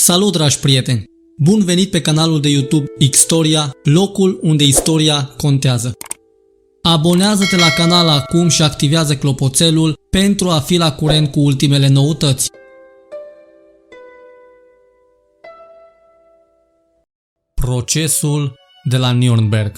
Salut, dragi prieteni! Bun venit pe canalul de YouTube Xtoria, locul unde istoria contează. Abonează-te la canal acum și activează clopoțelul pentru a fi la curent cu ultimele noutăți. Procesul de la Nürnberg.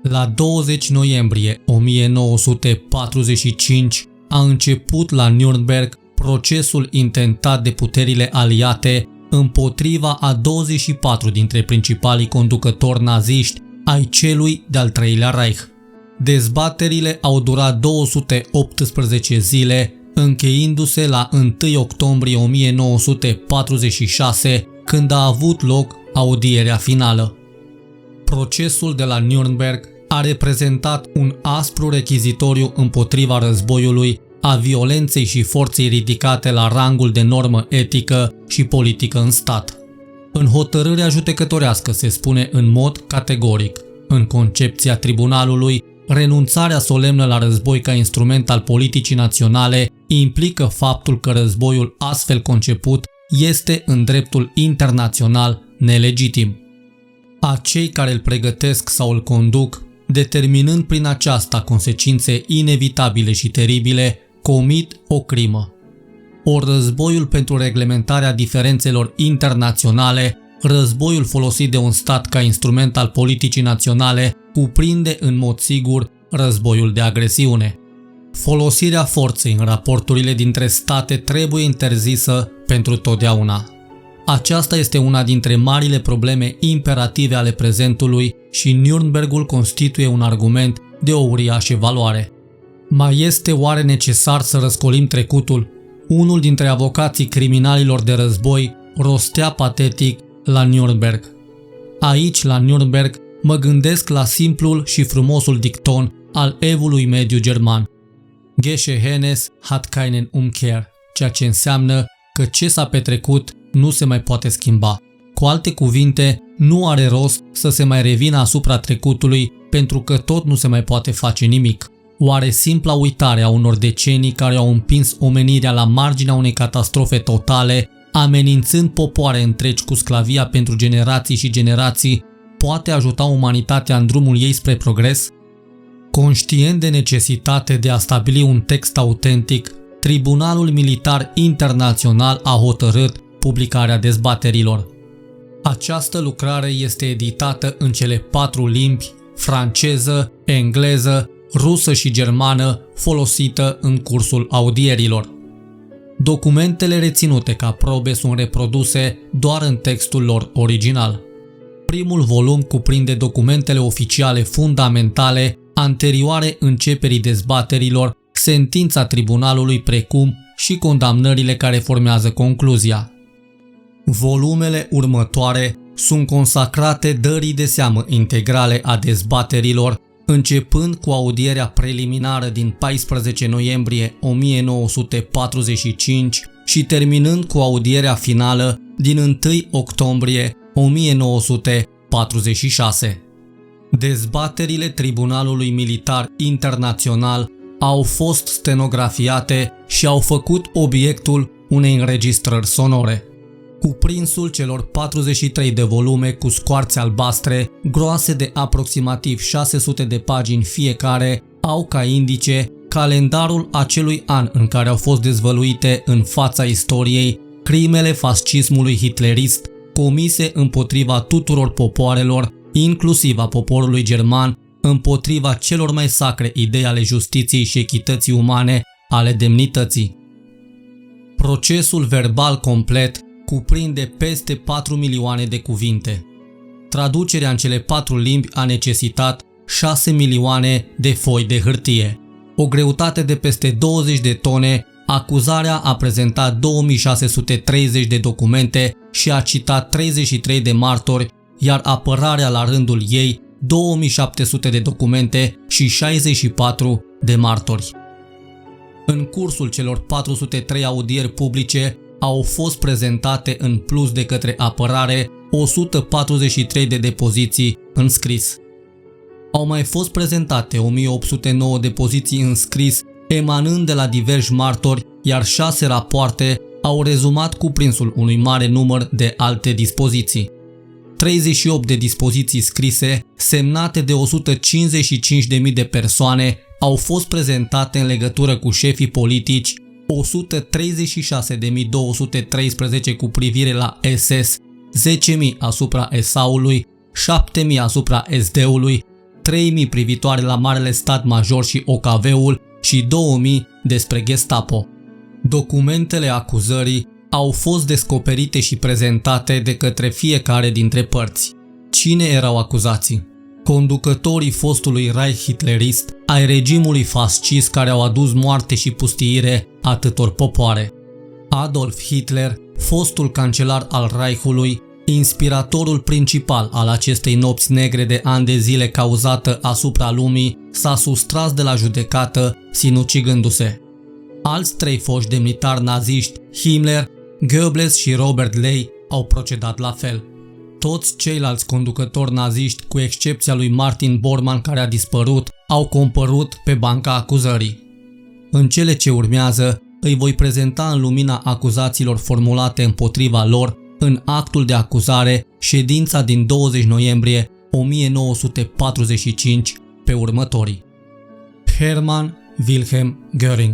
La 20 noiembrie 1945 a început la Nürnberg procesul intentat de puterile aliate împotriva a 24 dintre principalii conducători naziști ai celui de-al treilea Reich. Dezbaterile au durat 218 zile, încheindu-se la 1 octombrie 1946, când a avut loc audierea finală. Procesul de la Nürnberg a reprezentat un aspru rechizitoriu împotriva războiului, a violenței și forței ridicate la rangul de normă etică și politică în stat. În hotărârea judecătorească se spune în mod categoric: în concepția tribunalului, renunțarea solemnă la război ca instrument al politicii naționale implică faptul că războiul astfel conceput este în dreptul internațional nelegitim. Acei care îl pregătesc sau îl conduc, determinând prin aceasta consecințe inevitabile și teribile, comit o crimă. Ori războiul pentru reglementarea diferențelor internaționale, războiul folosit de un stat ca instrument al politicii naționale, cuprinde în mod sigur războiul de agresiune. Folosirea forței în raporturile dintre state trebuie interzisă pentru totdeauna. Aceasta este una dintre marile probleme imperative ale prezentului și Nürnbergul constituie un argument de o uriașă valoare. Mai este oare necesar să răscolim trecutul? Unul dintre avocații criminalilor de război rostea patetic la Nürnberg. Aici, la Nürnberg, mă gândesc la simplul și frumosul dicton al evului mediu german: Geschehene hat keinen Umkehr, ceea ce înseamnă că ce s-a petrecut nu se mai poate schimba. Cu alte cuvinte, nu are rost să se mai revină asupra trecutului, pentru că tot nu se mai poate face nimic. Oare simpla uitare a unor decenii care au împins omenirea la marginea unei catastrofe totale, amenințând popoare întregi cu sclavia pentru generații și generații, poate ajuta umanitatea în drumul ei spre progres? Conștient de necesitate de a stabili un text autentic, Tribunalul Militar Internațional a hotărât publicarea dezbaterilor. Această lucrare este editată în cele 4 limbi: franceză, engleză, rusă și germană, folosită în cursul audierilor. Documentele reținute ca probe sunt reproduse doar în textul lor original. Primul volum cuprinde documentele oficiale fundamentale anterioare începerii dezbaterilor, sentința tribunalului, precum și condamnările care formează concluzia. Volumele următoare sunt consacrate dării de seamă integrale a dezbaterilor, începând cu audierea preliminară din 14 noiembrie 1945 și terminând cu audierea finală din 1 octombrie 1946. Dezbaterile Tribunalului Militar Internațional au fost stenografiate și au făcut obiectul unei înregistrări sonore. Cuprinsul celor 43 de volume cu scoarțe albastre, groase de aproximativ 600 de pagini fiecare, au ca indice calendarul acelui an în care au fost dezvăluite în fața istoriei crimele fascismului hitlerist comise împotriva tuturor popoarelor, inclusiv a poporului german, împotriva celor mai sacre idei ale justiției și echității umane, ale demnității. Procesul verbal complet cuprinde peste 4 milioane de cuvinte. Traducerea în cele 4 limbi a necesitat 6 milioane de foi de hârtie. O greutate de peste 20 de tone, acuzarea a prezentat 2630 de documente și a citat 33 de martori, iar apărarea la rândul ei 2700 de documente și 64 de martori. În cursul celor 403 audieri publice au fost prezentate în plus de către apărare 143 de depoziții în scris. Au mai fost prezentate 1809 depoziții în scris emanând de la diversi martori iar 6 rapoarte au rezumat cuprinsul unui mare număr de alte dispoziții. 38 de dispoziții scrise, semnate de 155.000 de persoane, au fost prezentate în legătură cu șefii politici, 136.213 cu privire la SS, 10.000 asupra SA-ului, 7.000 asupra SD-ului, 3.000 privitoare la Marele Stat Major și OKV-ul și 2.000 despre Gestapo. Documentele acuzării au fost descoperite și prezentate de către fiecare dintre părți. Cine erau acuzații? Conducătorii fostului Reich hitlerist, ai regimului fascist care au adus moarte și pustiire atâtor popoare. Adolf Hitler, fostul cancelar al Reichului, inspiratorul principal al acestei nopți negre de ani de zile cauzată asupra lumii, s-a sustras de la judecată, sinucigându-se. Alți 3 foști demnitari naziști, Himmler, Goebbels și Robert Ley, au procedat la fel. Toți ceilalți conducători naziști, cu excepția lui Martin Bormann care a dispărut, au compărut pe banca acuzării. În cele ce urmează, îi voi prezenta în lumina acuzațiilor formulate împotriva lor în actul de acuzare, ședința din 20 noiembrie 1945, pe următorii. Hermann Wilhelm Göring,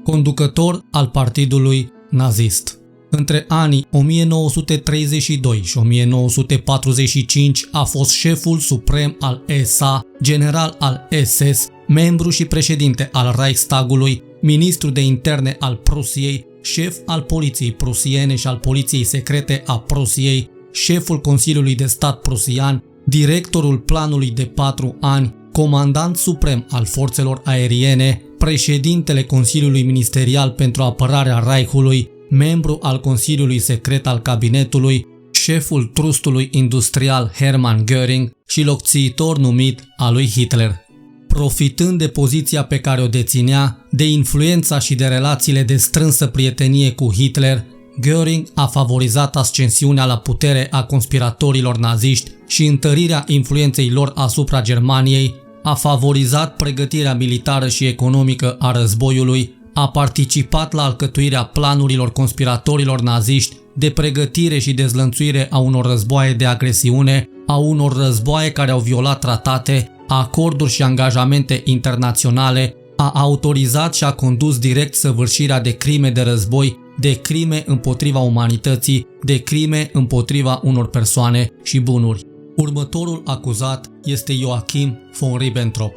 conducător al partidului nazist. Între anii 1932 și 1945 a fost șeful suprem al SA, general al SS, membru și președinte al Reichstagului, ministru de interne al Prusiei, șef al poliției prusiene și al poliției secrete a Prusiei, șeful Consiliului de Stat prusian, directorul planului de 4 ani, comandant suprem al forțelor aeriene, președintele Consiliului Ministerial pentru Apărarea Reichului, membru al Consiliului Secret al Cabinetului, șeful trustului industrial Hermann Göring și locțiitor numit al lui Hitler. Profitând de poziția pe care o deținea, de influența și de relațiile de strânsă prietenie cu Hitler, Göring a favorizat ascensiunea la putere a conspiratorilor naziști și întărirea influenței lor asupra Germaniei, a favorizat pregătirea militară și economică a războiului, a participat la alcătuirea planurilor conspiratorilor naziști de pregătire și dezlănțuire a unor războaie de agresiune, a unor războaie care au violat tratate, acorduri și angajamente internaționale, a autorizat și a condus direct săvârșirea de crime de război, de crime împotriva umanității, de crime împotriva unor persoane și bunuri. Următorul acuzat este Joachim von Ribbentrop.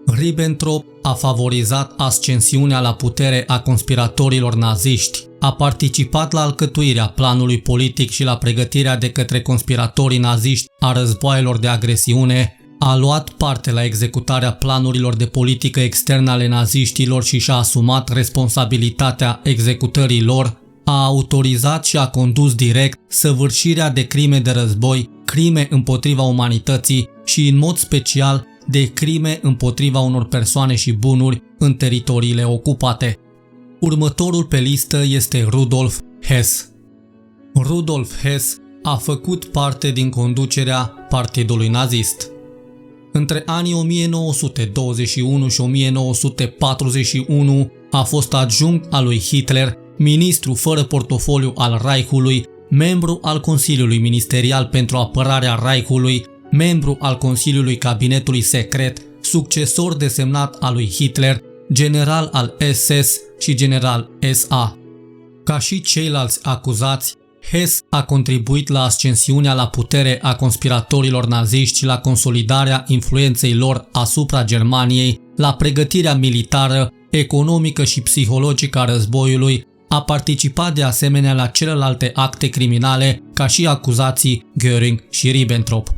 Ribbentrop a favorizat ascensiunea la putere a conspiratorilor naziști, a participat la alcătuirea planului politic și la pregătirea de către conspiratorii naziști a războaielor de agresiune, a luat parte la executarea planurilor de politică externă ale naziștilor și și-a asumat responsabilitatea executării lor, a autorizat și a condus direct săvârșirea de crime de război, crime împotriva umanității și în mod special de crime împotriva unor persoane și bunuri în teritoriile ocupate. Următorul pe listă este Rudolf Hess. Rudolf Hess a făcut parte din conducerea partidului nazist. Între anii 1921 și 1941 a fost adjunct al lui Hitler, ministru fără portofoliu al Reichului, membru al Consiliului Ministerial pentru Apărarea Reichului, membru al Consiliului Cabinetului Secret, succesor desemnat al lui Hitler, general al SS și general SA. Ca și ceilalți acuzați, Hess a contribuit la ascensiunea la putere a conspiratorilor naziști și la consolidarea influenței lor asupra Germaniei, la pregătirea militară, economică și psihologică a războiului, a participat de asemenea la celelalte acte criminale ca și acuzații Göring și Ribbentrop.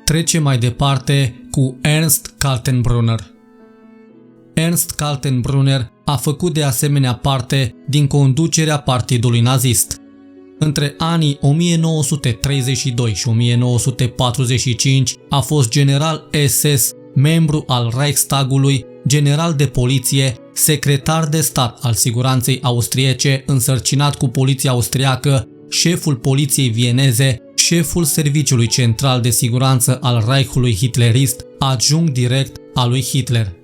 Trecem mai departe cu Ernst Kaltenbrunner. Ernst Kaltenbrunner a făcut de asemenea parte din conducerea partidului nazist. Între anii 1932 și 1945 a fost general SS, membru al Reichstagului, general de poliție, secretar de stat al siguranței austriece însărcinat cu poliția austriacă, șeful poliției vieneze, șeful Serviciului Central de Siguranță al Reichului hitlerist, adjunct direct al lui Hitler.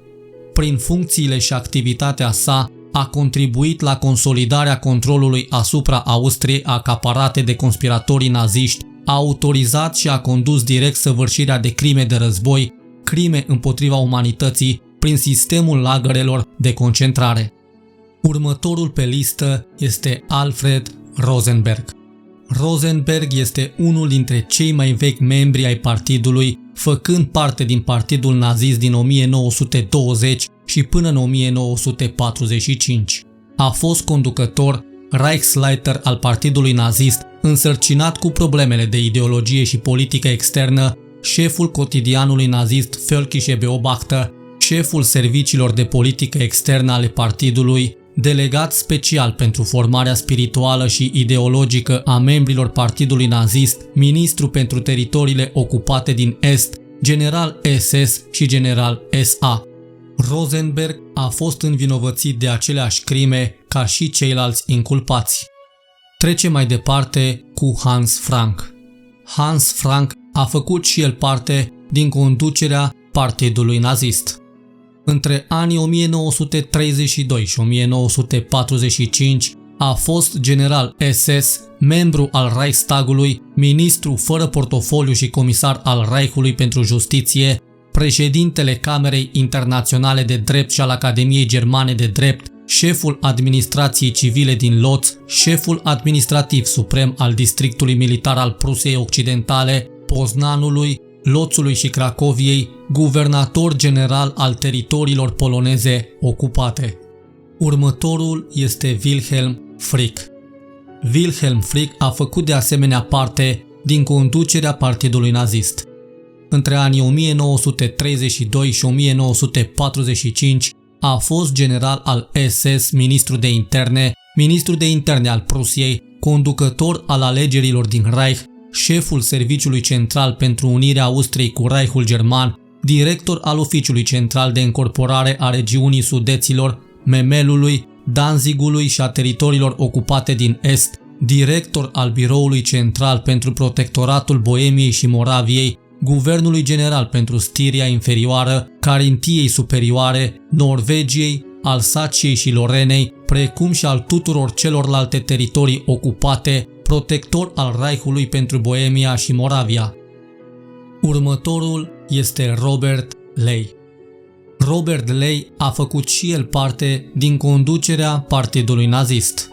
Prin funcțiile și activitatea sa, a contribuit la consolidarea controlului asupra Austriei acaparate de conspiratorii naziști, a autorizat și a condus direct săvârșirea de crime de război, crime împotriva umanității, prin sistemul lagărelor de concentrare. Următorul pe listă este Alfred Rosenberg. Rosenberg este unul dintre cei mai vechi membri ai partidului, făcând parte din partidul nazist din 1920 și până în 1945. A fost conducător, Reichsleiter al partidului nazist, însărcinat cu problemele de ideologie și politică externă, șeful cotidianului nazist Völkische Beobachter, șeful serviciilor de politică externă ale partidului, delegat special pentru formarea spirituală și ideologică a membrilor partidului nazist, ministru pentru teritoriile ocupate din Est, general SS și general SA. Rosenberg a fost învinovățit de aceleași crime ca și ceilalți inculpați. Trecem mai departe cu Hans Frank. Hans Frank a făcut și el parte din conducerea partidului nazist. Între anii 1932 și 1945 a fost general SS, membru al Reichstagului, ministru fără portofoliu și comisar al Reichului pentru Justiție, președintele Camerei Internaționale de Drept și al Academiei Germane de Drept, șeful administrației civile din Lodz, șeful administrativ suprem al districtului militar al Prusiei Occidentale, Poznanului, Loțului și Cracoviei, guvernator general al teritoriilor poloneze ocupate. Următorul este Wilhelm Frick. Wilhelm Frick a făcut de asemenea parte din conducerea partidului nazist. Între anii 1932 și 1945 a fost general al SS, ministru de interne al Prusiei, conducător al alegerilor din Reich, șeful Serviciului Central pentru Unirea Austriei cu Reichul German, director al Oficiului Central de Încorporare a Regiunii Sudeților, Memelului, Danzigului și a teritoriilor ocupate din Est, director al Biroului Central pentru Protectoratul Boemiei și Moraviei, Guvernului General pentru Stiria Inferioară, Carintiei Superioare, Norvegiei, Alsaciei și Lorenei, precum și al tuturor celorlalte teritorii ocupate, protector al Reichului pentru Boemia și Moravia. Următorul este Robert Ley. Robert Ley a făcut și el parte din conducerea partidului nazist.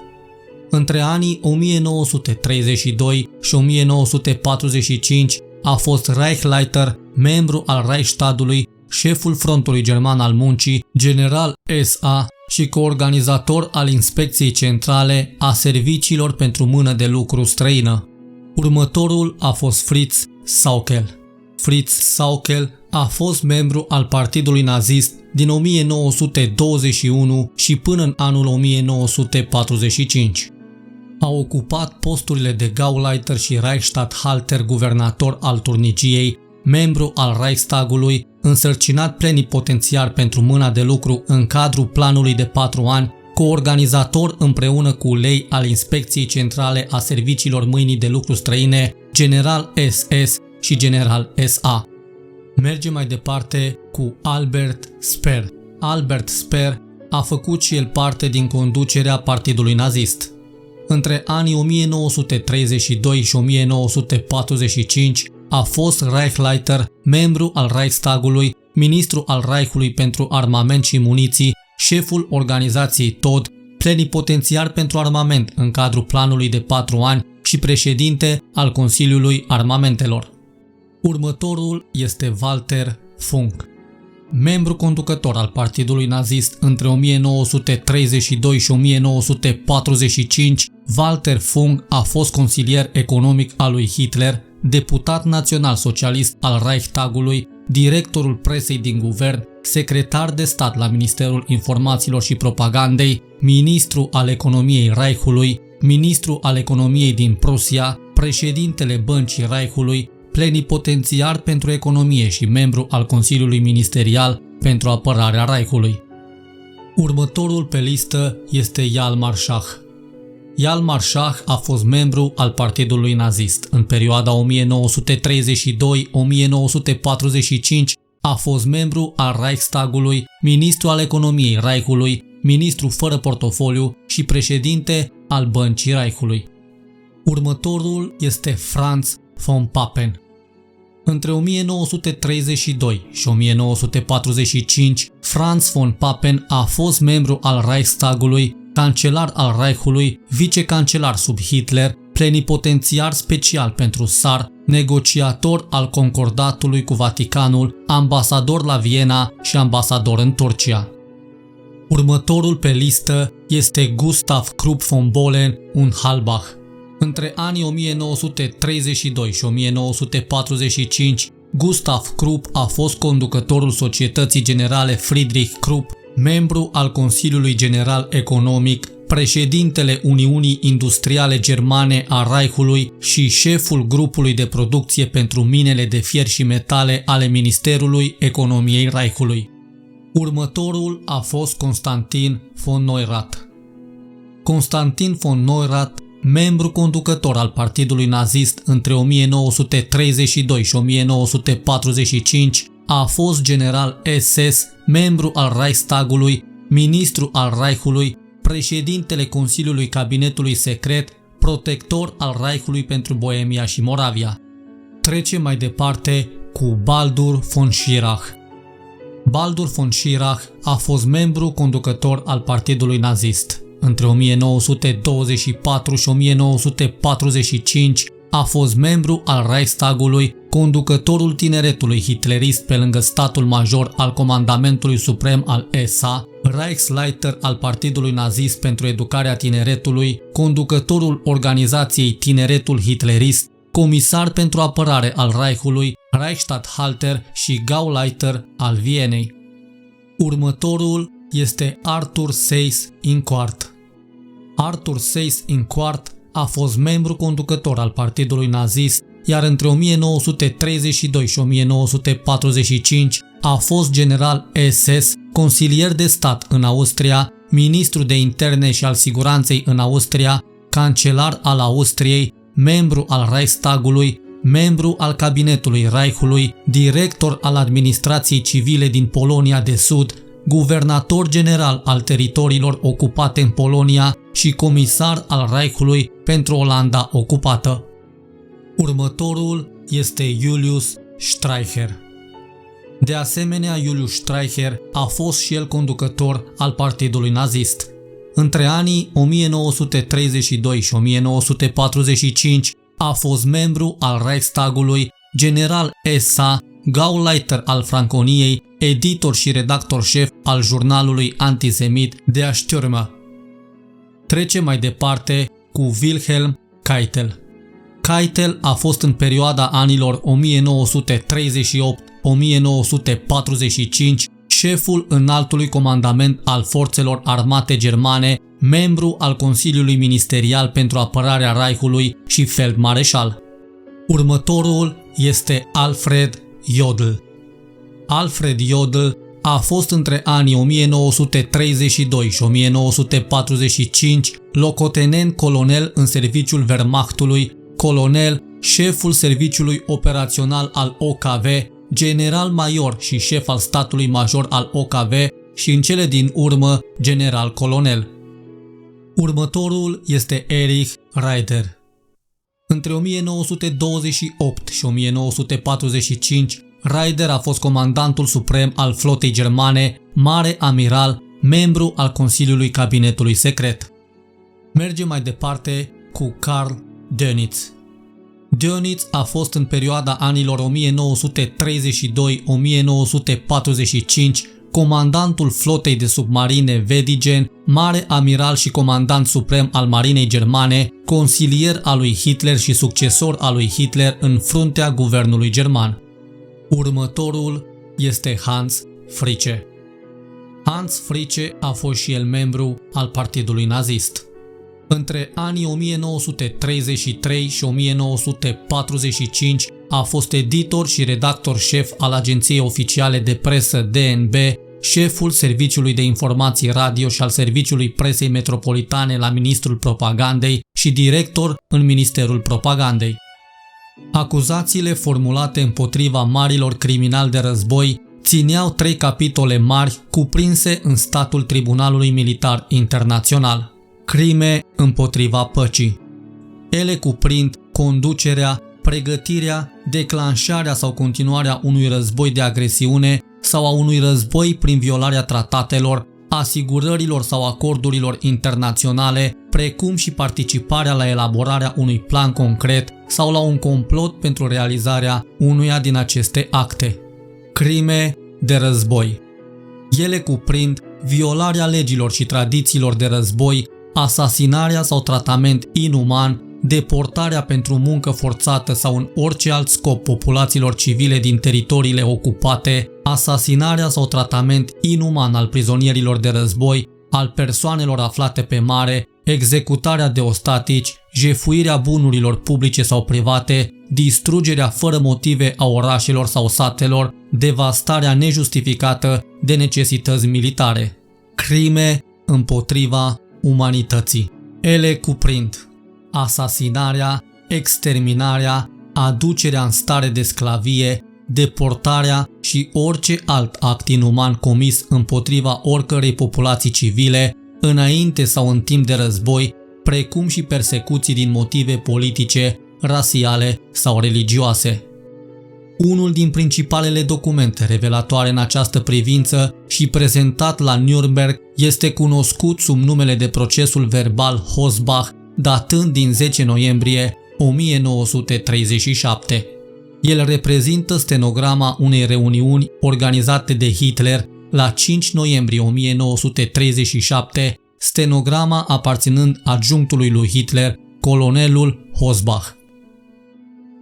Între anii 1932 și 1945 a fost Reichsleiter, membru al Reichstagului, șeful Frontului German al Muncii, general SA și coorganizator al Inspecției Centrale a Serviciilor pentru Mână de Lucru Străină. Următorul a fost Fritz Sauckel. Fritz Sauckel a fost membru al partidului nazist din 1921 și până în anul 1945. A ocupat posturile de Gauleiter și Reichsstatthalter, guvernator al Turnigiei, membru al Reichstagului, însărcinat plenipotențiar pentru mâna de lucru în cadrul planului de 4 ani, coorganizator împreună cu Ley al Inspecției Centrale a Serviciilor Mâinii de Lucru Străine, general SS și general SA. Mergem mai departe cu Albert Speer. Albert Speer a făcut și el parte din conducerea partidului nazist. Între anii 1932 și 1945 a fost Reichsleiter, membru al Reichstagului, ministru al Reichului pentru armament și muniții, șeful organizației TOD, plenipotențiar pentru armament în cadrul planului de 4 ani și președinte al Consiliului Armamentelor. Următorul este Walter Funk. Membru conducător al partidului nazist între 1932 și 1945, Walter Funk a fost consilier economic al lui Hitler, deputat național socialist al Reichstagului, directorul presei din guvern, secretar de stat la Ministerul Informațiilor și Propagandei, ministru al economiei Reichului, ministru al economiei din Prusia, președintele Băncii Reichului, plenipotențiar pentru economie și membru al Consiliului Ministerial pentru apărarea Reichului. Următorul pe listă este Hjalmar Schacht. Hjalmar Schacht a fost membru al partidului nazist. În perioada 1932-1945 a fost membru al Reichstagului, ministru al economiei Reichului, ministru fără portofoliu și președinte al Băncii Reichului. Următorul este Franz von Papen. Între 1932 și 1945, Franz von Papen a fost membru al Reichstagului, cancelar al Reichului, vicecancelar sub Hitler, plenipotențiar special pentru SAR, negociator al concordatului cu Vaticanul, ambasador la Viena și ambasador în Turcia. Următorul pe listă este Gustav Krupp von Bohlen und Halbach. Între anii 1932 și 1945, Gustav Krupp a fost conducătorul Societății Generale Friedrich Krupp, membru al Consiliului General Economic, președintele Uniunii Industriale Germane a Reichului și șeful grupului de producție pentru minele de fier și metale ale Ministerului Economiei Reichului. Următorul a fost Constantin von Neurath. Constantin von Neurath, membru conducător al Partidului Nazist între 1932 și 1945, a fost general SS, membru al Reichstagului, ministru al Reichului, președintele Consiliului Cabinetului Secret, protector al Reichului pentru Boemia și Moravia. Trecem mai departe cu Baldur von Schirach. Baldur von Schirach a fost membru conducător al Partidului Nazist. Între 1924 și 1945 a fost membru al Reichstagului, conducătorul tineretului hitlerist pe lângă statul major al Comandamentului Suprem al SA, Reichsleiter al Partidului Nazist pentru educarea tineretului, conducătorul organizației Tineretul Hitlerist, comisar pentru apărare al Reichului, Reichsstatthalter și Gauleiter al Vienei. Următorul este Arthur Seyß-Inquart. Arthur Seyß-Inquart a fost membru conducător al Partidului Nazist, iar între 1932 și 1945 a fost general SS, consilier de stat în Austria, ministru de interne și al siguranței în Austria, cancelar al Austriei, membru al Reichstagului, membru al cabinetului Reichului, director al administrației civile din Polonia de Sud, guvernator general al teritoriilor ocupate în Polonia și comisar al Reichului pentru Olanda ocupată. Următorul este Julius Streicher. De asemenea, Julius Streicher a fost și el conducător al Partidului Nazist. Între anii 1932 și 1945 a fost membru al Reichstagului, general SA, Gauleiter al Franconiei, editor și redactor șef al jurnalului antisemit Der Stürmer. Trecem mai departe cu Wilhelm Keitel. Keitel a fost în perioada anilor 1938-1945 șeful înaltului comandament al forțelor armate germane, membru al Consiliului Ministerial pentru apărarea Reichului și feldmareșal. Următorul este Alfred Jodl. Alfred Jodl a fost între anii 1932 și 1945 locotenent colonel în serviciul Wehrmachtului, colonel, șeful serviciului operațional al OKW, general major și șef al statului major al OKW și în cele din urmă general colonel. Următorul este Erich Raeder. Între 1928 și 1945, Raeder a fost comandantul suprem al flotei germane, mare amiral, membru al Consiliului Cabinetului Secret. Mergem mai departe cu Karl Dönitz. Dönitz a fost în perioada anilor 1932-1945 comandantul flotei de submarine Vedigen, mare amiral și comandant suprem al marinei germane, consilier al lui Hitler și succesor al lui Hitler în fruntea guvernului german. Următorul este Hans Fritzsche. Hans Fritzsche a fost și el membru al Partidului Nazist. Între anii 1933 și 1945 a fost editor și redactor șef al agenției oficiale de presă DNB, șeful Serviciului de Informații Radio și al Serviciului Presei Metropolitane la Ministrul Propagandei și director în Ministerul Propagandei. Acuzațiile formulate împotriva marilor criminali de război țineau 3 capitole mari cuprinse în statul Tribunalului Militar Internațional, crime împotriva păcii. Ele cuprind conducerea, pregătirea, declanșarea sau continuarea unui război de agresiune sau a unui război prin violarea tratatelor, asigurărilor sau acordurilor internaționale, precum și participarea la elaborarea unui plan concret sau la un complot pentru realizarea unuia din aceste acte. Crime de război. Ele cuprind violarea legilor și tradițiilor de război, asasinarea sau tratament inuman, deportarea pentru muncă forțată sau în orice alt scop populațiilor civile din teritoriile ocupate, asasinarea sau tratament inuman al prizonierilor de război, al persoanelor aflate pe mare, executarea de ostatici, jefuirea bunurilor publice sau private, distrugerea fără motive a orașelor sau satelor, devastarea nejustificată de necesități militare. Crime împotriva umanității. Ele cuprind asasinarea, exterminarea, aducerea în stare de sclavie, deportarea și orice alt act inuman comis împotriva oricărei populații civile, înainte sau în timp de război, precum și persecuții din motive politice, rasiale sau religioase. Unul din principalele documente revelatoare în această privință și prezentat la Nürnberg este cunoscut sub numele de procesul verbal Hosbach, datând din 10 noiembrie 1937. El reprezintă stenograma unei reuniuni organizate de Hitler la 5 noiembrie 1937, stenograma aparținând adjunctului lui Hitler, colonelul Hosbach.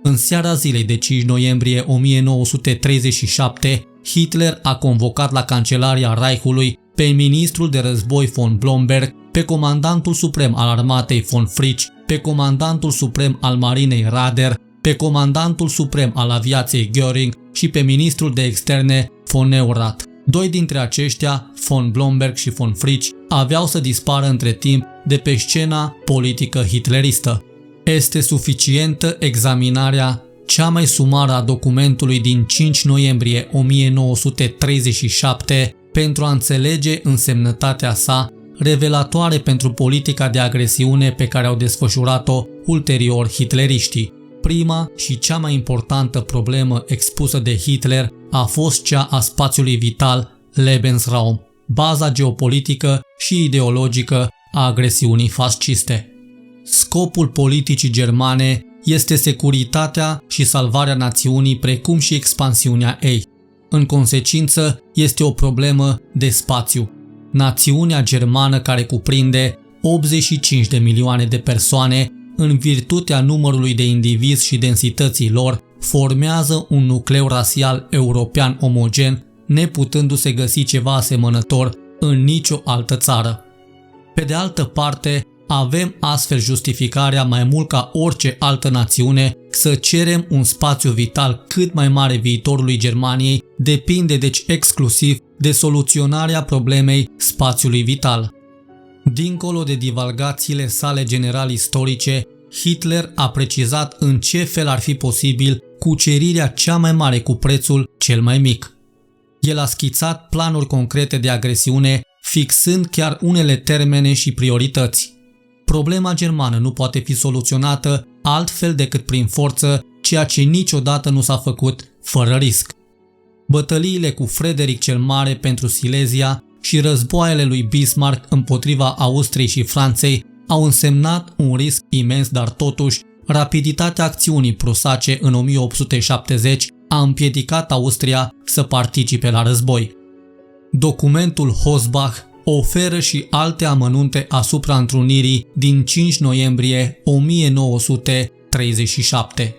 În seara zilei de 5 noiembrie 1937, Hitler a convocat la Cancelaria Reichului pe ministrul de război von Blomberg, pe comandantul suprem al armatei von Fritsch, pe comandantul suprem al marinei Rader, pe comandantul suprem al aviației Göring și pe ministrul de externe von Neurath. Doi dintre aceștia, von Blomberg și von Fritsch, aveau să dispară între timp de pe scena politică hitleristă. Este suficientă examinarea cea mai sumară a documentului din 5 noiembrie 1937 pentru a înțelege însemnătatea sa, revelatoare pentru politica de agresiune pe care au desfășurat-o ulterior hitleriștii. Prima și cea mai importantă problemă expusă de Hitler a fost cea a spațiului vital, Lebensraum, baza geopolitică și ideologică a agresiunii fasciste. Scopul politicii germane este securitatea și salvarea națiunii, precum și expansiunea ei. În consecință, este o problemă de spațiu. Națiunea germană, care cuprinde 85 de milioane de persoane, în virtutea numărului de indivizi și densității lor, formează un nucleu rasial european omogen, neputându-se găsi ceva asemănător în nicio altă țară. Pe de altă parte, avem astfel justificarea mai mult ca orice altă națiune să cerem un spațiu vital cât mai mare viitorului Germaniei, depinde deci exclusiv de soluționarea problemei spațiului vital. Dincolo de divagațiile sale general istorice, Hitler a precizat în ce fel ar fi posibil cucerirea cea mai mare cu prețul cel mai mic. El a schițat planuri concrete de agresiune, fixând chiar unele termene și priorități. Problema germană nu poate fi soluționată altfel decât prin forță, ceea ce niciodată nu s-a făcut fără risc. Bătăliile cu Frederic cel Mare pentru Silesia și războaiele lui Bismarck împotriva Austriei și Franței au însemnat un risc imens, dar totuși rapiditatea acțiunii prusace în 1870 a împiedicat Austria să participe la război. Documentul Hosbach oferă și alte amănunte asupra întrunirii din 5 noiembrie 1937.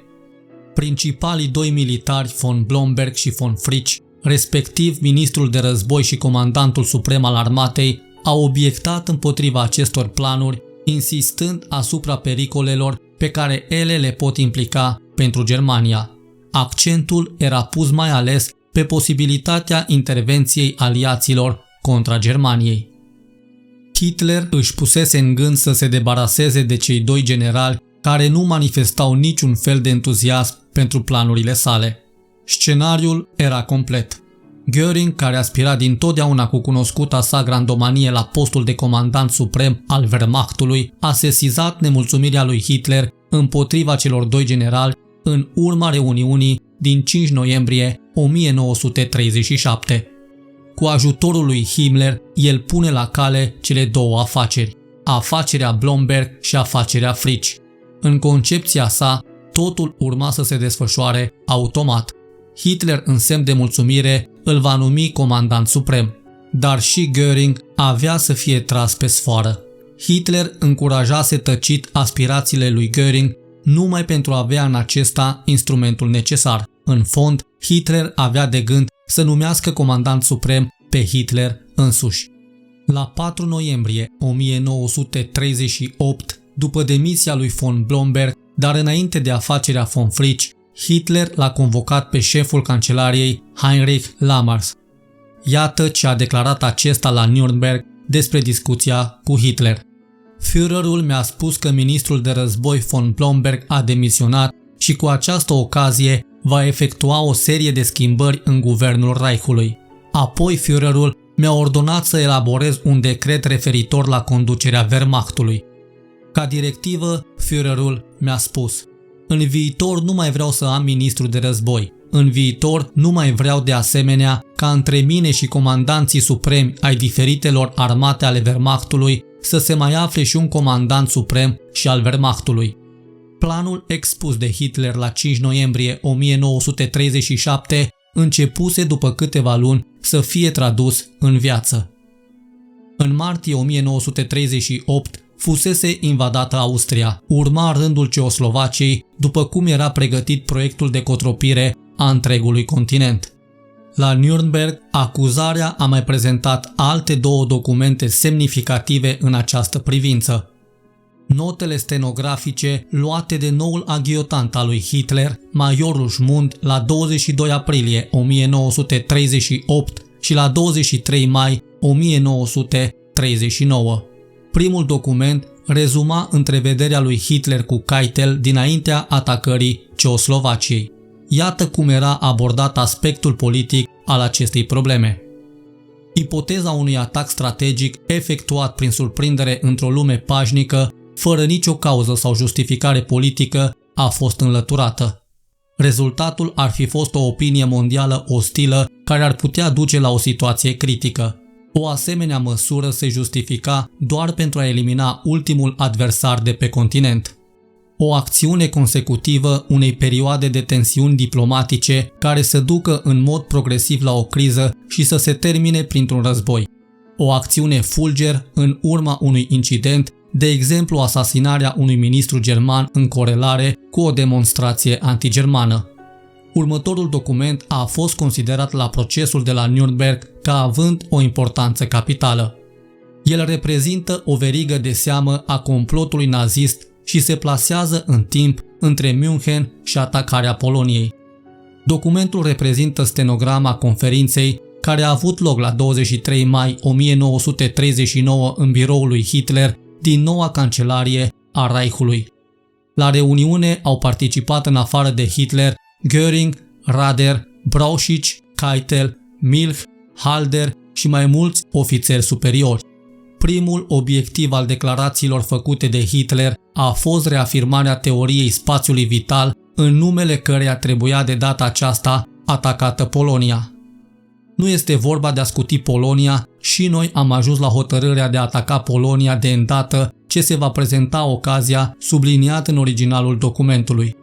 Principalii doi militari, von Blomberg și von Fritsch, respectiv ministrul de război și comandantul suprem al armatei, au obiectat împotriva acestor planuri, insistând asupra pericolelor pe care ele le pot implica pentru Germania. Accentul era pus mai ales pe posibilitatea intervenției aliaților contra Germaniei. Hitler își pusese în gând să se debaraseze de cei doi generali care nu manifestau niciun fel de entuziasm pentru planurile sale. Scenariul era complet. Göring, care aspira dintotdeauna cu cunoscuta sa grandomanie la postul de comandant suprem al Wehrmachtului, a sesizat nemulțumirea lui Hitler împotriva celor doi generali în urma reuniunii din 5 noiembrie 1937. Cu ajutorul lui Himmler, el pune la cale cele două afaceri, afacerea Blomberg și afacerea Fritsch. În concepția sa, totul urma să se desfășoare automat. Hitler, în semn de mulțumire, îl va numi comandant suprem, dar și Göring avea să fie tras pe sfoară. Hitler încurajase tăcit aspirațiile lui Göring numai pentru a avea în acesta instrumentul necesar. În fond, Hitler avea de gând să numească comandant suprem pe Hitler însuși. La 4 noiembrie 1938, după demisia lui von Blomberg, dar înainte de afacerea von Fritsch, Hitler l-a convocat pe șeful cancelariei Heinrich Lammers. Iată ce a declarat acesta la Nürnberg despre discuția cu Hitler. Führerul mi-a spus că ministrul de război von Blomberg a demisionat și cu această ocazie va efectua o serie de schimbări în guvernul Reichului. Apoi Führerul mi-a ordonat să elaborez un decret referitor la conducerea Wehrmachtului. Ca directivă, Führerul mi-a spus: în viitor nu mai vreau să am ministru de război. În viitor nu mai vreau de asemenea ca între mine și comandanții supremi ai diferitelor armate ale Wehrmachtului să se mai afle și un comandant suprem și al Wehrmachtului. Planul expus de Hitler la 5 noiembrie 1937 începuse după câteva luni să fie tradus în viață. În martie 1938 fusese invadată Austria, urma rândul Ceoslovaciei, după cum era pregătit proiectul de cotropire a întregului continent. La Nürnberg, acuzarea a mai prezentat alte două documente semnificative în această privință. Notele stenografice luate de noul aghiotant al lui Hitler, majorul Schmund, la 22 aprilie 1938 și la 23 mai 1939. Primul document rezuma întrevederea lui Hitler cu Keitel dinaintea atacării Ceoslovaciei. Iată cum era abordat aspectul politic al acestei probleme. Ipoteza unui atac strategic efectuat prin surprindere într-o lume pașnică, fără nicio cauză sau justificare politică, a fost înlăturată. Rezultatul ar fi fost o opinie mondială ostilă care ar putea duce la o situație critică. O asemenea măsură se justifica doar pentru a elimina ultimul adversar de pe continent. O acțiune consecutivă unei perioade de tensiuni diplomatice care să ducă în mod progresiv la o criză și să se termine printr-un război. O acțiune fulger în urma unui incident, de exemplu asasinarea unui ministru german în corelare cu o demonstrație antigermană. Următorul document a fost considerat la procesul de la Nürnberg ca având o importanță capitală. El reprezintă o verigă de seamă a complotului nazist și se plasează în timp între München și atacarea Poloniei. Documentul reprezintă stenograma conferinței care a avut loc la 23 mai 1939 în biroul lui Hitler din noua cancelarie a Reichului. La reuniune au participat în afară de Hitler Göring, Rader, Brauchitsch, Keitel, Milch, Halder și mai mulți ofițeri superiori. Primul obiectiv al declarațiilor făcute de Hitler a fost reafirmarea teoriei spațiului vital, în numele căreia trebuia de data aceasta atacată Polonia. Nu este vorba de a scuti Polonia și noi am ajuns la hotărârea de a ataca Polonia de îndată ce se va prezenta ocazia subliniat în originalul documentului.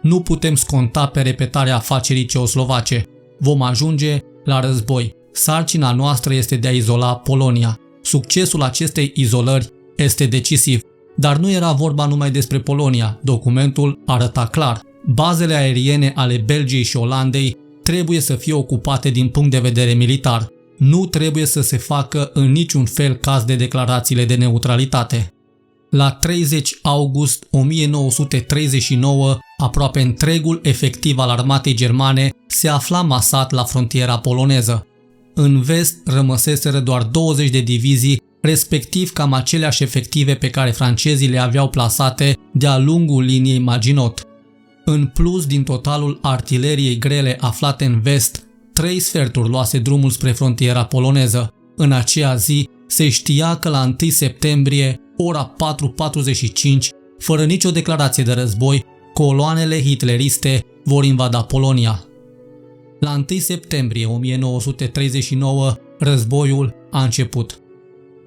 Nu putem sconta pe repetarea afacerii ceoslovace. Vom ajunge la război. Sarcina noastră este de a izola Polonia. Succesul acestei izolări este decisiv. Dar nu era vorba numai despre Polonia. Documentul arăta clar. Bazele aeriene ale Belgiei și Olandei trebuie să fie ocupate din punct de vedere militar. Nu trebuie să se facă în niciun fel caz de declarațiile de neutralitate. La 30 august 1939, aproape întregul efectiv al armatei germane se afla masat la frontiera poloneză. În vest rămăseseră doar 20 de divizii, respectiv cam aceleași efective pe care francezii le aveau plasate de-a lungul liniei Maginot. În plus din totalul artileriei grele aflate în vest, 3/4 luase drumul spre frontiera poloneză. În aceea zi se știa că la 1 septembrie, ora 4:45, fără nicio declarație de război, coloanele hitleriste vor invada Polonia. La 1 septembrie 1939, războiul a început.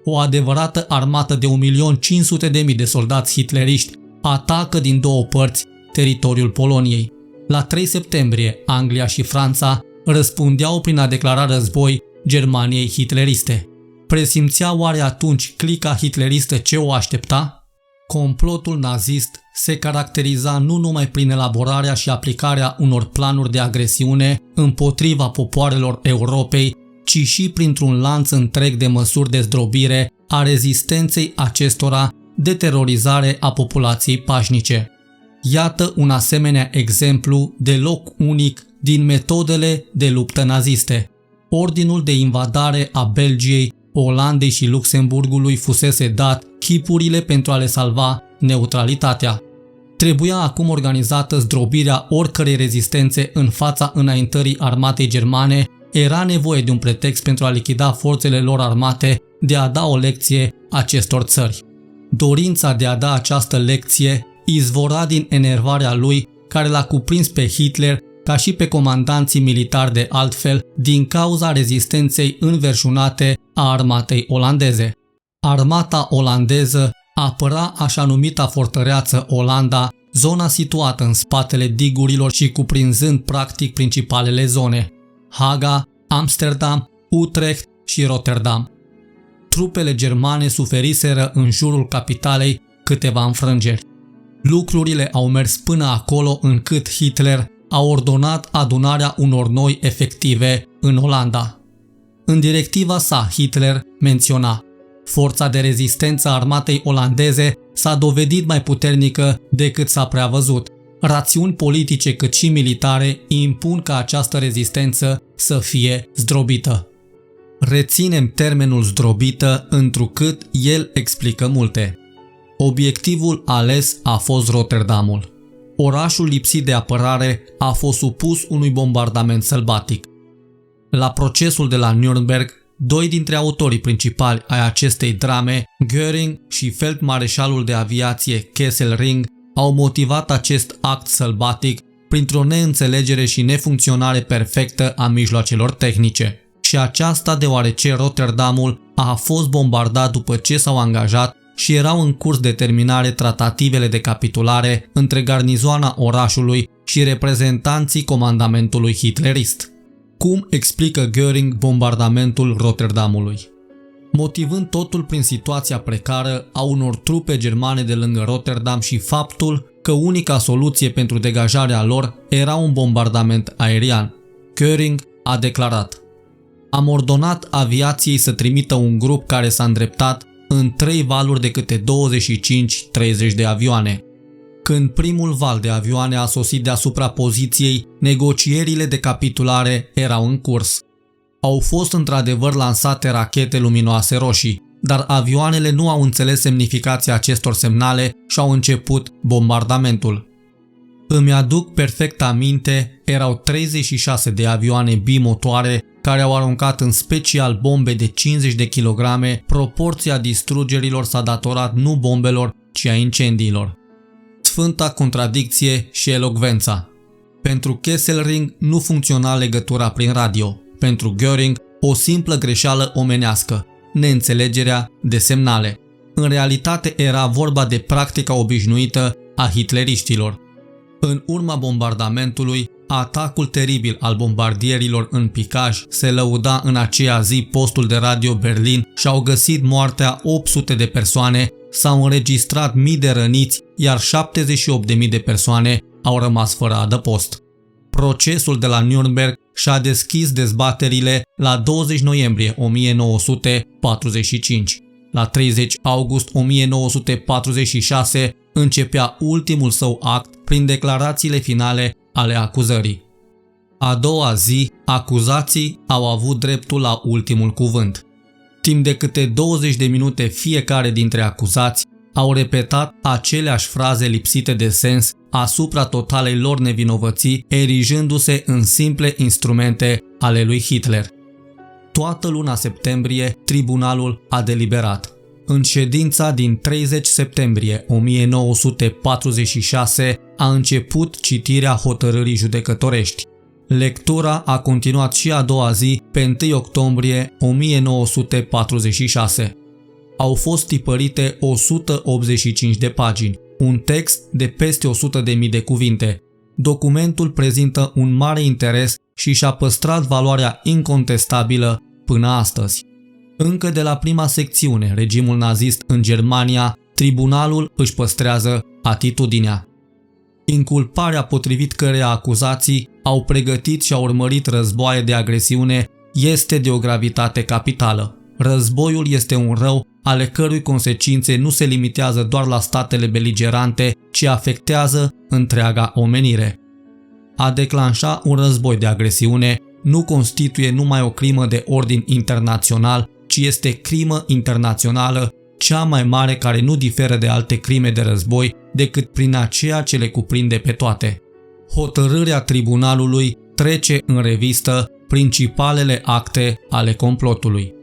O adevărată armată de 1.500.000 de soldați hitleriști atacă din două părți teritoriul Poloniei. La 3 septembrie, Anglia și Franța răspundeau prin a declara război Germaniei hitleriste. Presimțea oare atunci clica hitleristă ce o aștepta? Complotul nazist se caracteriza nu numai prin elaborarea și aplicarea unor planuri de agresiune împotriva popoarelor Europei, ci și printr-un lanț întreg de măsuri de zdrobire a rezistenței acestora de terorizare a populației pașnice. Iată un asemenea exemplu deloc unic din metodele de luptă naziste. Ordinul de invadare a Belgiei, Olandei și Luxemburgului fusese dat, chipurile pentru a le salva neutralitatea. Trebuia acum organizată zdrobirea oricărei rezistențe în fața înaintării armatei germane, era nevoie de un pretext pentru a lichida forțele lor armate, de a da o lecție acestor țări. Dorința de a da această lecție izvora din enervarea lui, care l-a cuprins pe Hitler ca și pe comandanții militari de altfel, din cauza rezistenței înverșunate a armatei olandeze. Armata olandeză apăra așa numita fortăreață Olanda, zona situată în spatele digurilor și cuprinzând practic principalele zone: Haga, Amsterdam, Utrecht și Rotterdam. Trupele germane suferiseră în jurul capitalei câteva înfrângeri. Lucrurile au mers până acolo încât Hitler a ordonat adunarea unor noi efective în Olanda. În directiva sa, Hitler menționa: forța de rezistență a armatei olandeze s-a dovedit mai puternică decât s-a prevăzut. Rațiuni politice cât și militare impun ca această rezistență să fie zdrobită. Reținem termenul zdrobită întrucât el explică multe. Obiectivul ales a fost Rotterdamul. Orașul lipsit de apărare a fost supus unui bombardament sălbatic. La procesul de la Nürnberg, doi dintre autorii principali ai acestei drame, Göring și feldmareșalul de aviație Kesselring, au motivat acest act sălbatic printr-o neînțelegere și nefuncționare perfectă a mijloacelor tehnice. Și aceasta deoarece Rotterdamul a fost bombardat după ce s-au angajat și erau în curs de terminare tratativele de capitulare între garnizoana orașului și reprezentanții comandamentului hitlerist. Cum explică Göring bombardamentul Rotterdamului? Motivând totul prin situația precară a unor trupe germane de lângă Rotterdam și faptul că unica soluție pentru degajarea lor era un bombardament aerian. Göring a declarat: am aviației să trimită un grup care s-a îndreptat în 3 valuri de câte 25-30 de avioane. Când primul val de avioane a sosit deasupra poziției, negocierile de capitulare erau în curs. Au fost într-adevăr lansate rachete luminoase roșii, dar avioanele nu au înțeles semnificația acestor semnale și au început bombardamentul. Îmi aduc perfect aminte, erau 36 de avioane bimotoare care au aruncat în special bombe de 50 de kilograme, proporția distrugerilor s-a datorat nu bombelor, ci a incendiilor. Sfânta contradicție și elocvența. Pentru Kesselring nu funcționa legătura prin radio, pentru Göring o simplă greșeală omenească, neînțelegerea de semnale. În realitate era vorba de practica obișnuită a hitleriștilor. În urma bombardamentului, atacul teribil al bombardierilor în picaj se lăuda în aceea zi postul de radio Berlin și au găsit moartea 800 de persoane, s-au înregistrat mii de răniți, iar 78.000 de persoane au rămas fără adăpost. Procesul de la Nürnberg și-a deschis dezbaterile la 20 noiembrie 1945. La 30 august 1946 începea ultimul său act prin declarațiile finale ale acuzării. A doua zi, acuzații au avut dreptul la ultimul cuvânt. Timp de câte 20 de minute fiecare dintre acuzați au repetat aceleași fraze lipsite de sens asupra totalei lor nevinovății, erijându-se în simple instrumente ale lui Hitler. Toată luna septembrie, tribunalul a deliberat. În ședința din 30 septembrie 1946 a început citirea hotărârii judecătorești. Lectura a continuat și a doua zi, pe 1 octombrie 1946. Au fost tipărite 185 de pagini, un text de peste 100.000 de cuvinte. Documentul prezintă un mare interes și și-a păstrat valoarea incontestabilă până astăzi. Încă de la prima secțiune, regimul nazist în Germania, tribunalul își păstrează atitudinea. Inculparea potrivit căreia acuzații au pregătit și au urmărit războaie de agresiune este de o gravitate capitală. Războiul este un rău ale cărui consecințe nu se limitează doar la statele beligerante, ci afectează întreaga omenire. A declanșa un război de agresiune nu constituie numai o crimă de ordin internațional, ci este crimă internațională cea mai mare care nu diferă de alte crime de război decât prin aceea ce le cuprinde pe toate. Hotărârea tribunalului trece în revistă principalele acte ale complotului.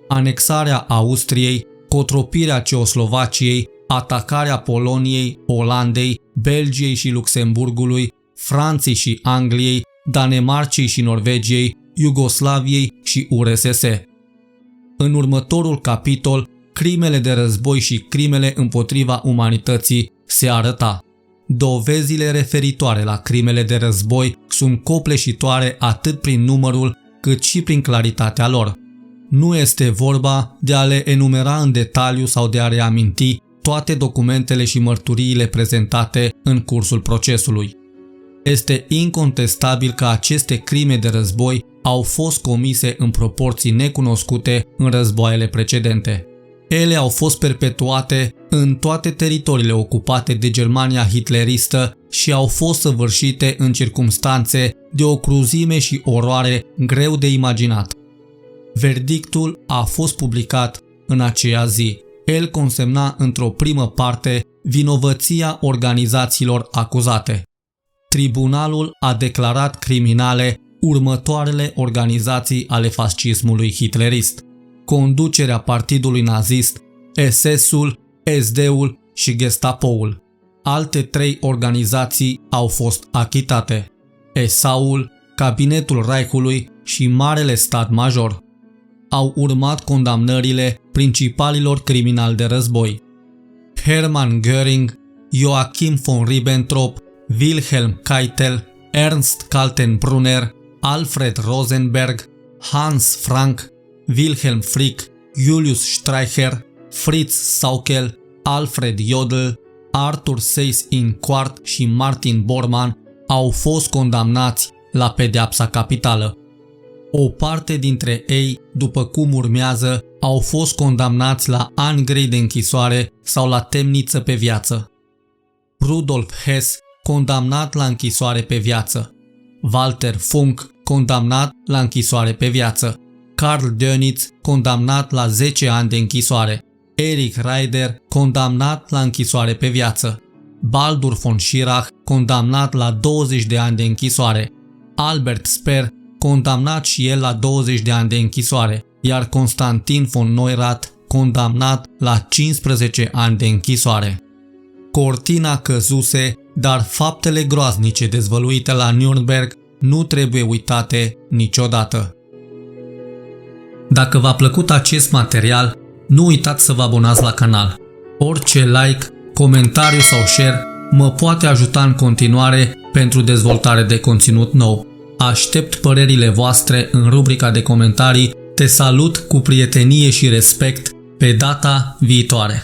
Anexarea Austriei, cotropirea Ceoslovaciei, atacarea Poloniei, Olandei, Belgiei și Luxemburgului, Franței și Angliei, Danemarcei și Norvegiei, Iugoslaviei și URSS. În următorul capitol, crimele de război și crimele împotriva umanității, se arăta. Dovezile referitoare la crimele de război sunt copleșitoare atât prin numărul cât și prin claritatea lor. Nu este vorba de a le enumera în detaliu sau de a reaminti toate documentele și mărturiile prezentate în cursul procesului. Este incontestabil că aceste crime de război au fost comise în proporții necunoscute în războaiele precedente. Ele au fost perpetuate în toate teritoriile ocupate de Germania hitleristă și au fost săvârșite în circumstanțe de o cruzime și oroare greu de imaginat. Verdictul a fost publicat în aceea zi. El consemna într-o primă parte vinovăția organizațiilor acuzate. Tribunalul a declarat criminale următoarele organizații ale fascismului hitlerist: conducerea partidului nazist, SS-ul, SD-ul și Gestapo-ul. Alte 3 organizații au fost achitate: SA-ul, Cabinetul Reichului și Marele Stat Major. Au urmat condamnările principalilor criminali de război: Hermann Göring, Joachim von Ribbentrop, Wilhelm Keitel, Ernst Kaltenbrunner, Alfred Rosenberg, Hans Frank, Wilhelm Frick, Julius Streicher, Fritz Sauckel, Alfred Jodl, Arthur Seyss-Inquart și Martin Bormann au fost condamnați la pedeapsa capitală. O parte dintre ei, după cum urmează, au fost condamnați la ani grei de închisoare sau la temniță pe viață. Rudolf Hess, condamnat la închisoare pe viață. Walter Funk, condamnat la închisoare pe viață. Karl Dönitz, condamnat la 10 ani de închisoare. Erich Reider, condamnat la închisoare pe viață. Baldur von Schirach, condamnat la 20 de ani de închisoare. Albert Speer, condamnat și el la 20 de ani de închisoare, iar Constantin von Neurath, condamnat la 15 ani de închisoare. Cortina căzuse, dar faptele groaznice dezvăluite la Nürnberg nu trebuie uitate niciodată. Dacă v-a plăcut acest material, nu uitați să vă abonați la canal. Orice like, comentariu sau share mă poate ajuta în continuare pentru dezvoltare de conținut nou. Aștept părerile voastre în rubrica de comentarii. Te salut cu prietenie și respect pe data viitoare.